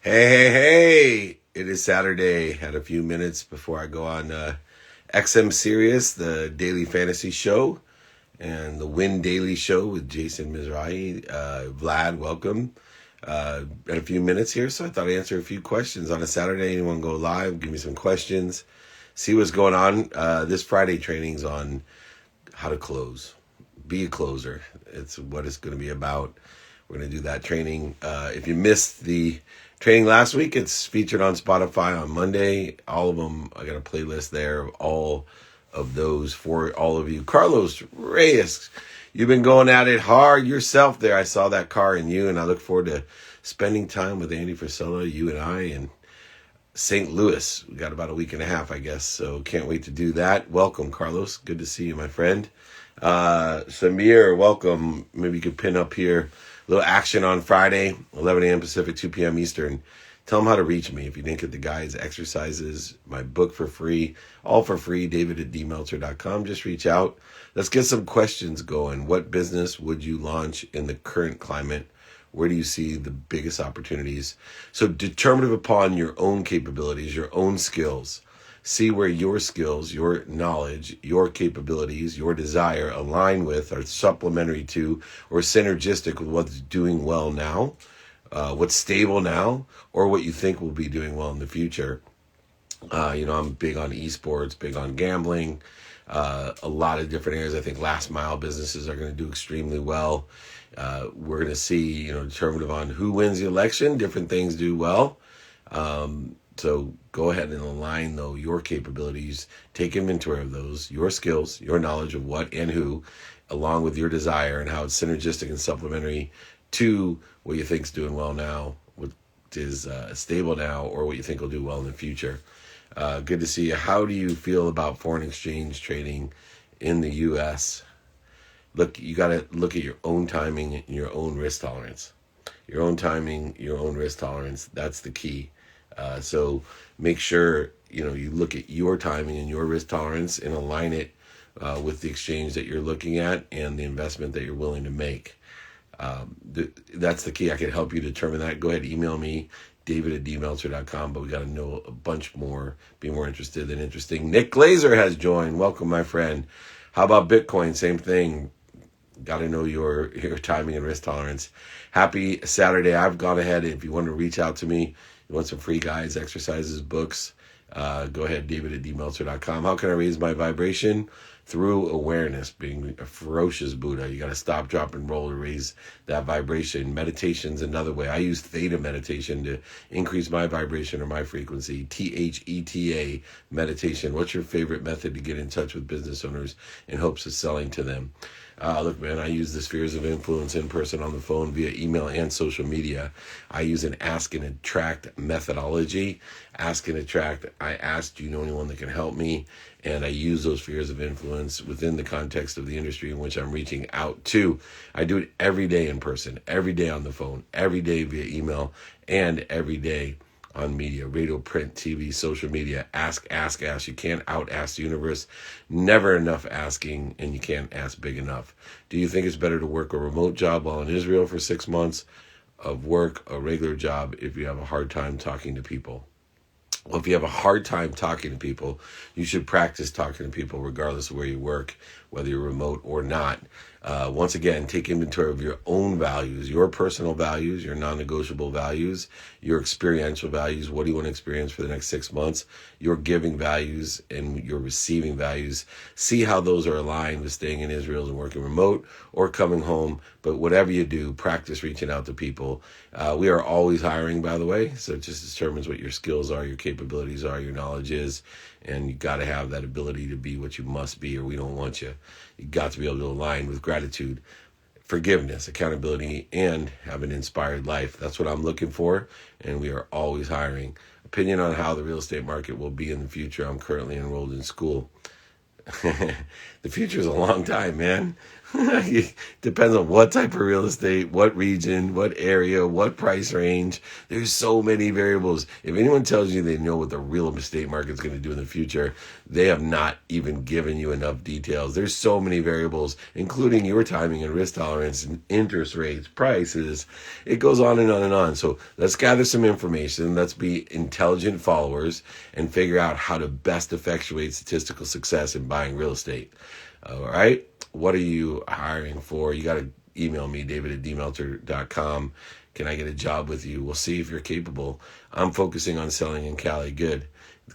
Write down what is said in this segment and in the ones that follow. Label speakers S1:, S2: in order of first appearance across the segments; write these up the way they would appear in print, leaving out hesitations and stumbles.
S1: Hey. It is Saturday. Had a few minutes before I go on XM Sirius, the daily fantasy show, and the Win Daily Show with Jason Mizrahi. Vlad, welcome. Had a few minutes here, so I thought I'd answer a few questions on a Saturday. Anyone go live, give me some questions, see what's going on. This Friday training's on how to close. Be a closer. It's what it's going to be about. We're going to do that training. If you missed the training last week, it's featured on Spotify on Monday. All of them, I got a playlist there of all of those for all of you. Carlos Reyes, you've been going at it hard yourself there. I saw that car in you, and I look forward to spending time with Andy Priscilla, you and I, in St. Louis. We got about a week and a half, I guess, so can't wait to do that. Welcome, Carlos. Good to see you, my friend. Samir, welcome. Maybe you could pin up here a little action on Friday, 11 a.m. Pacific, 2 p.m. Eastern. Tell them how to reach me. If you didn't get the guides, exercises, my book for free, all for free, david@dmeltzer.com. Just reach out. Let's get some questions going. What business would you launch in the current climate? Where do you see the biggest opportunities? So determinative upon your own capabilities, your own skills. See where your skills, your knowledge, your capabilities, your desire align with, are supplementary to, or synergistic with what's doing well now, what's stable now, or what you think will be doing well in the future. I'm big on esports, big on gambling, a lot of different areas. I think last mile businesses are going to do extremely well. We're going to see, determinative on who wins the election. Different things do well. So go ahead and align, though, your capabilities. Take inventory of those, your skills, your knowledge of what and who, along with your desire and how it's synergistic and supplementary to what you think is doing well now, what is stable now, or what you think will do well in the future. Good to see you. How do you feel about foreign exchange trading in the U.S.? Look, you got to look at your own timing and your own risk tolerance. Your own timing, your own risk tolerance, that's the key. So make sure, you look at your timing and your risk tolerance and align it with the exchange that you're looking at and the investment that you're willing to make. That's the key. I can help you determine that. Go ahead, email me, david@dmeltzer.com, but we got to know a bunch more, be more interested than interesting. Nick Glazer has joined. Welcome, my friend. How about Bitcoin? Same thing. Got to know your timing and risk tolerance. Happy Saturday. I've gone ahead. If you want to reach out to me, you want some free guides, exercises, books, go ahead, david@dmeltzer.com. How can I raise my vibration? Through awareness, being a ferocious Buddha. You got to stop, drop, and roll to raise that vibration. Meditation's another way. I use theta meditation to increase my vibration or my frequency. THETA meditation. What's your favorite method to get in touch with business owners in hopes of selling to them? Look, man, I use the spheres of influence in person, on the phone, via email, and social media. I use an ask and attract methodology. Ask and attract. I ask, do you know anyone that can help me? And I use those spheres of influence within the context of the industry in which I'm reaching out to. I do it every day in person, every day on the phone, every day via email, and every day on media, radio, print, TV, social media. Ask. You can't out-ask the universe. Never enough asking, and you can't ask big enough. Do you think it's better to work a remote job while in Israel for 6 months, of work a regular job if you have a hard time talking to people? Well, if you have a hard time talking to people, you should practice talking to people regardless of where you work, whether you're remote or not. Once again, take inventory of your own values, your personal values, your non-negotiable values, your experiential values. What do you want to experience for the next 6 months? Your giving values and your receiving values. See how those are aligned with staying in Israel and working remote or coming home. But whatever you do, practice reaching out to people. We are always hiring, by the way, so it just determines what your skills are, your capabilities are, your knowledge is, and you got to have that ability to be what you must be, or we don't want you. You got to be able to align with gratitude, forgiveness, accountability, and have an inspired life. That's what I'm looking for, and we are always hiring. Opinion on how the real estate market will be in the future. I'm currently enrolled in school. The future is a long time, man. Depends on what type of real estate, what region, what area, what price range. There's so many variables. If anyone tells you they know what the real estate market's going to do in the future, they have not even given you enough details. There's so many variables, including your timing and risk tolerance and interest rates, prices. It goes on and on and on. So let's gather some information. Let's be intelligent followers and figure out how to best effectuate statistical success in buying real estate. All right. What are you hiring for? You got to email me, david@dmeltzer.com. Can I get a job with you? We'll see if you're capable. I'm focusing on selling in Cali. Good.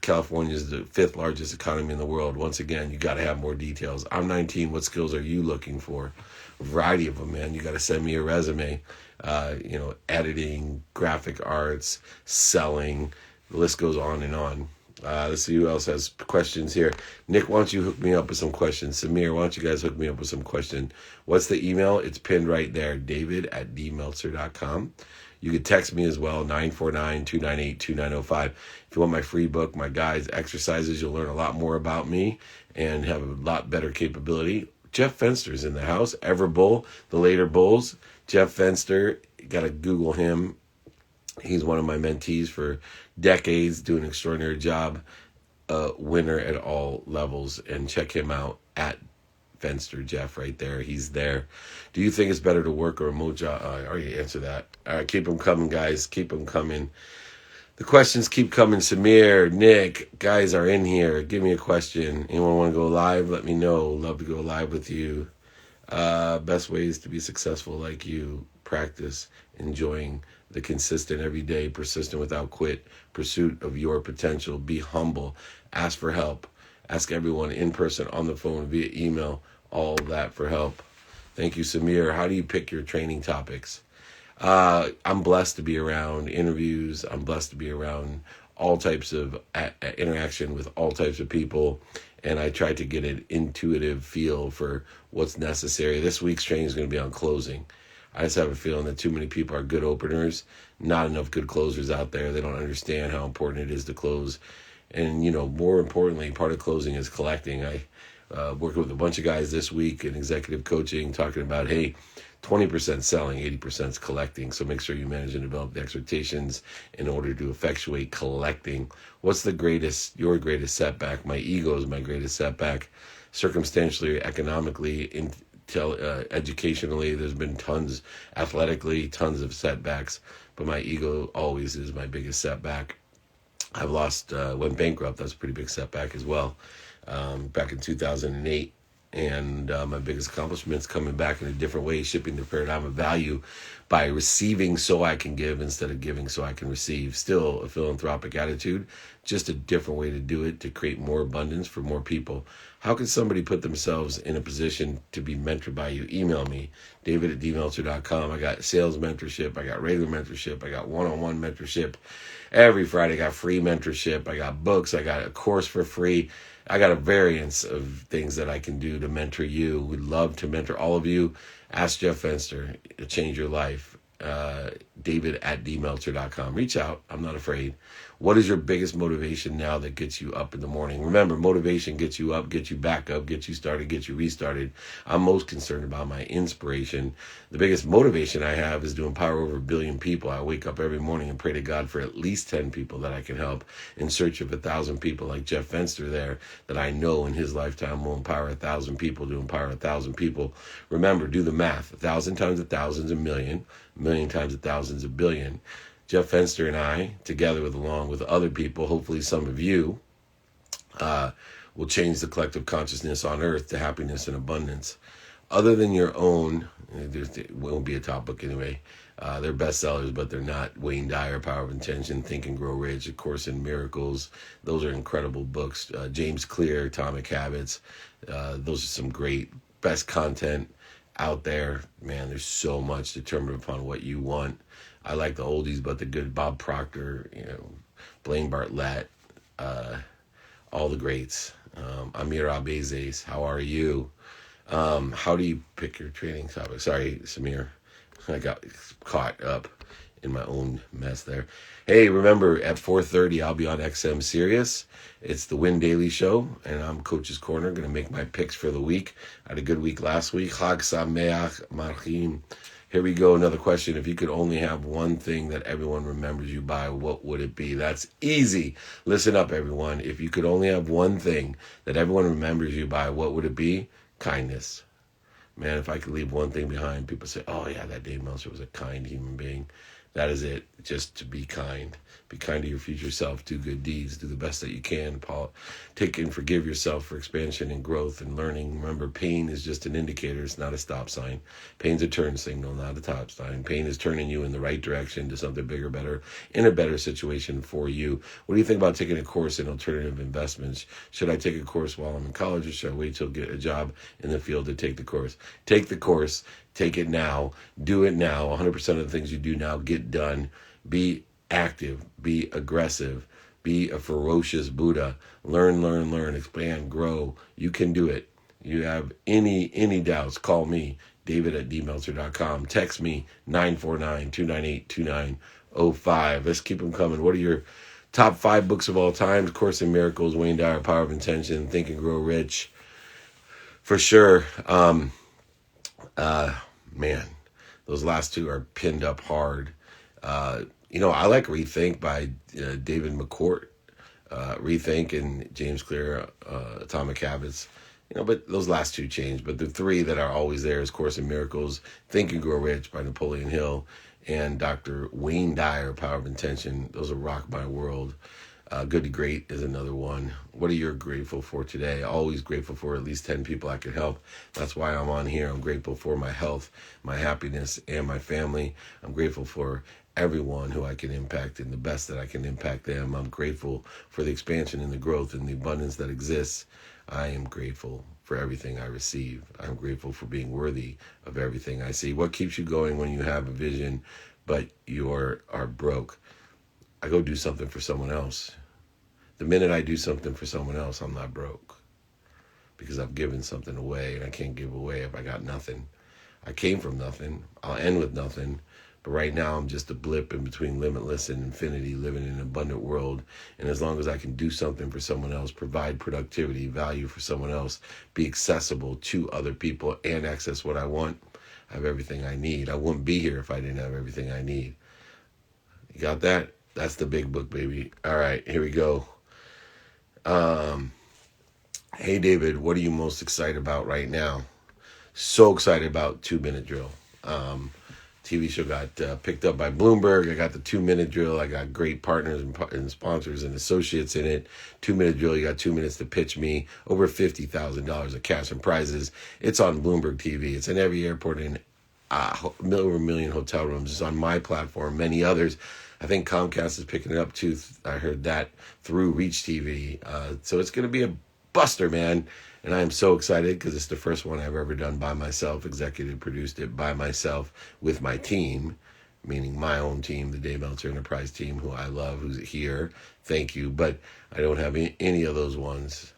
S1: California is the 5th largest economy in the world. Once again, you got to have more details. I'm 19. What skills are you looking for? A variety of them, man. You got to send me a resume. Editing, graphic arts, selling. The list goes on and on. Let's see who else has questions here. Nick, why don't you hook me up with some questions? Samir, why don't you guys hook me up with some questions? What's the email? It's pinned right there, david@dmeltzer.com. You can text me as well, 949-298-2905. If you want my free book, my guides, exercises, you'll learn a lot more about me and have a lot better capability. Jeff Fenster's in the house. Everbull, the later Bulls. Jeff Fenster, you got to Google him. He's one of my mentees for decades, doing an extraordinary job, winner at all levels, and check him out at Fenster Jeff right there. He's there. Do you think it's better to work a remote job? I already answered that. All right, keep them coming, guys. Keep them coming. The questions keep coming. Samir, Nick, guys are in here. Give me a question. Anyone want to go live? Let me know. Love to go live with you. Best ways to be successful like you. Practice enjoying the consistent, everyday, persistent without quit pursuit of your potential. Be humble. Ask for help. Ask everyone in person, on the phone, via email, all that for help. Thank you, Samir. How do you pick your training topics? I'm blessed to be around interviews. I'm blessed to be around all types of interaction with all types of people. And I try to get an intuitive feel for what's necessary. This week's training is going to be on closing. I just have a feeling that too many people are good openers, not enough good closers out there. They don't understand how important it is to close. And, more importantly, part of closing is collecting. I worked with a bunch of guys this week in executive coaching talking about, hey, 20% selling, 80% collecting. So make sure you manage and develop the expectations in order to effectuate collecting. What's your greatest setback? My ego is my greatest setback. Circumstantially, economically, educationally, there's been tons, athletically, tons of setbacks. But my ego always is my biggest setback. I've went bankrupt. That's a pretty big setback as well. Back in 2008. And my biggest accomplishment is coming back in a different way, shifting the paradigm of value by receiving so I can give instead of giving so I can receive. Still a philanthropic attitude, just a different way to do it to create more abundance for more people. How can somebody put themselves in a position to be mentored by you? Email me, david@dmeltzer.com. I got sales mentorship. I got regular mentorship. I got one-on-one mentorship. Every Friday I got free mentorship. I got books. I got a course for free. I got a variance of things that I can do to mentor you. We'd love to mentor all of you. Ask Jeff Fenster to change your life. David@dmeltzer.com. Reach out. I'm not afraid. What is your biggest motivation now that gets you up in the morning? Remember, motivation gets you up, gets you back up, gets you started, gets you restarted. I'm most concerned about my inspiration. The biggest motivation I have is to empower over 1 billion people. I wake up every morning and pray to God for at least 10 people that I can help in search of 1,000 people like Jeff Fenster there that I know in his lifetime will empower 1,000 people to empower 1,000 people. Remember, do the math. 1,000 times 1,000 is 1,000,000. 1,000,000 times 1,000 is 1 billion. Jeff Fenster and I, together along with other people, hopefully some of you, will change the collective consciousness on earth to happiness and abundance. Other than your own, it won't be a top book anyway. They're bestsellers, but they're not. Wayne Dyer, Power of Intention, Think and Grow Rich, A Course in Miracles. Those are incredible books. James Clear, Atomic Habits. Those are some great, best content out there. Man, there's so much determined upon what you want. I like the oldies, but the good. Bob Proctor, Blaine Bartlett, all the greats. Amir Abezes, how are you? How do you pick your training topic? Sorry, Samir, I got caught up in my own mess there. Hey, remember at 4:30 I'll be on XM Sirius. It's the Win Daily Show, and I'm Coach's Corner. Going to make my picks for the week. I had a good week last week. Chag Sameach Marchim. Here we go. Another question. If you could only have one thing that everyone remembers you by, what would it be? That's easy. Listen up, everyone. If you could only have one thing that everyone remembers you by, what would it be? Kindness. Man, if I could leave one thing behind, people say, oh yeah, that Dave Meltzer was a kind human being. That is it. Just to be kind. Be kind to your future self. Do good deeds. Do the best that you can. Paul, take and forgive yourself for expansion and growth and learning. Remember, pain is just an indicator. It's not a stop sign. Pain's a turn signal, not a top sign. Pain is turning you in the right direction to something bigger, better, in a better situation for you. What do you think about taking a course in alternative investments? Should I take a course while I'm in college, or should I wait till I get a job in the field to take the course? Take the course. Take it now. Do it now. 100% of the things you do now get done. Be active. Be aggressive. Be a ferocious Buddha. Learn, expand, grow. You can do it. You have any doubts, call me, david@dmeltzer.com. Text me, 949-298-2905. Let's keep them coming. What are your top 5 books of all time? Course in Miracles, Wayne Dyer, Power of Intention, Think and Grow Rich. For sure. Man, those last 2 are pinned up hard. I like Rethink by David McCourt. Rethink and James Clear, Atomic Habits. But those last 2 changed. But the 3 that are always there is Course in Miracles, Think and Grow Rich by Napoleon Hill, and Dr. Wayne Dyer, Power of Intention. Those are rock my world. Good to Great is another one. What are you grateful for today? Always grateful for at least 10 people I could help. That's why I'm on here. I'm grateful for my health, my happiness, and my family. I'm grateful for everyone who I can impact and the best that I can impact them. I'm grateful for the expansion and the growth and the abundance that exists. I am grateful for everything I receive. I'm grateful for being worthy of everything I see. What keeps you going when you have a vision, but you are broke? I go do something for someone else. The minute I do something for someone else, I'm not broke, because I've given something away, and I can't give away if I got nothing. I came from nothing. I'll end with nothing. But right now, I'm just a blip in between limitless and infinity, living in an abundant world. And as long as I can do something for someone else, provide productivity, value for someone else, be accessible to other people, and access what I want, I have everything I need. I wouldn't be here if I didn't have everything I need. You got that? That's the big book, baby. All right, here we go. Hey, David, what are you most excited about right now? So excited about 2-Minute Drill. TV show got picked up by Bloomberg. I got the 2-Minute Drill. I got great partners and sponsors and associates in it. 2-Minute Drill, you got 2 minutes to pitch me. Over $50,000 of cash and prizes. It's on Bloomberg TV. It's in every airport in over a million hotel rooms. It's on my platform, many others. I think Comcast is picking it up too. I heard that through Reach TV. So it's going to be a buster, man. And I am so excited because it's the first one I've ever done by myself, executive produced it by myself with my team, meaning my own team, the Dave Meltzer Enterprise team, who I love, who's here. Thank you. But I don't have any of those ones.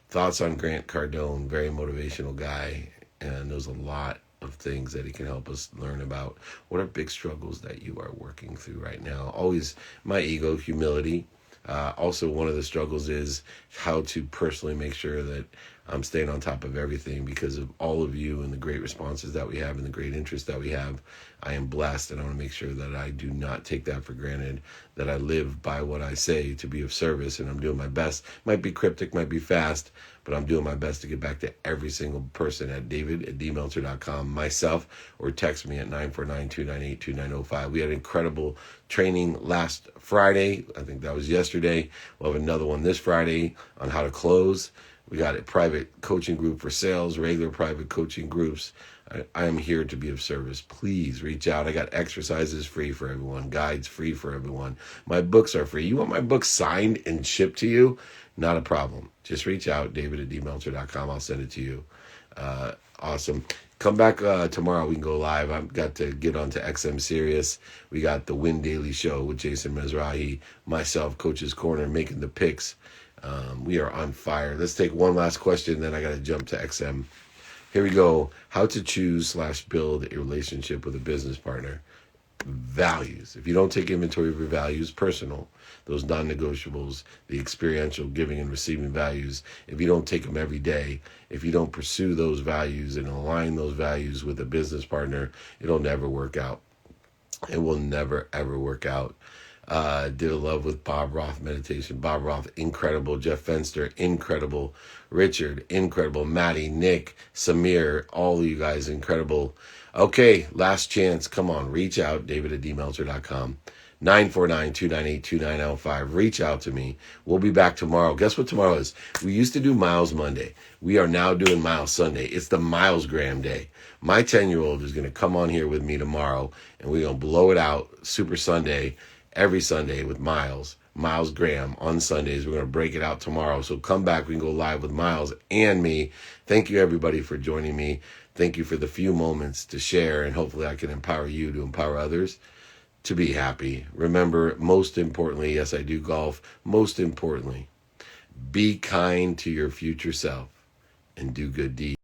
S1: Thoughts on Grant Cardone, very motivational guy, and knows a lot of things that he can help us learn about. What are big struggles that you are working through right now? Always my ego, humility. Also, one of the struggles is how to personally make sure that I'm staying on top of everything because of all of you and the great responses that we have and the great interest that we have. I am blessed, and I want to make sure that I do not take that for granted, that I live by what I say to be of service, and I'm doing my best. Might be cryptic, might be fast, but I'm doing my best to get back to every single person at david@dmeltzer.com, myself, or text me at 949-298-2905. We had incredible training last Friday. I think that was yesterday. We'll have another one this Friday on how to close. We got a private coaching group for sales, regular private coaching groups. I am here to be of service. Please reach out. I got exercises free for everyone, guides free for everyone. My books are free. You want my books signed and shipped to you? Not a problem. Just reach out, david@dmeltzer.com. I'll send it to you. Awesome. Come back tomorrow. We can go live. I've got to get onto XM Sirius. We got the Win Daily Show with Jason Mizrahi, myself, Coach's Corner, making the picks. We are on fire. Let's take one last question, then I got to jump to XM. Here we go. How to choose/build a relationship with a business partner. values. If you don't take inventory of your values, personal, those non-negotiables, the experiential giving and receiving values, if you don't take them every day, if you don't pursue those values and align those values with a business partner, it'll never work out. It will never, ever work out. Did a love with Bob Roth meditation. Bob Roth, incredible. Jeff Fenster, incredible. Richard, incredible. Maddie, Nick, Samir, all of you guys, incredible. Okay, last chance. Come on, reach out, david@dmeltzer.com. 949-298-2905. Reach out to me. We'll be back tomorrow. Guess what tomorrow is? We used to do Miles Monday. We are now doing Miles Sunday. It's the Miles Graham Day. My 10-year-old is going to come on here with me tomorrow, and we're going to blow it out Super Sunday, every Sunday with Miles Graham on Sundays. We're going to break it out tomorrow. So come back. We can go live with Miles and me. Thank you, everybody, for joining me. Thank you for the few moments to share, and hopefully I can empower you to empower others to be happy. Remember, most importantly, yes, I do golf. Most importantly, be kind to your future self and do good deeds.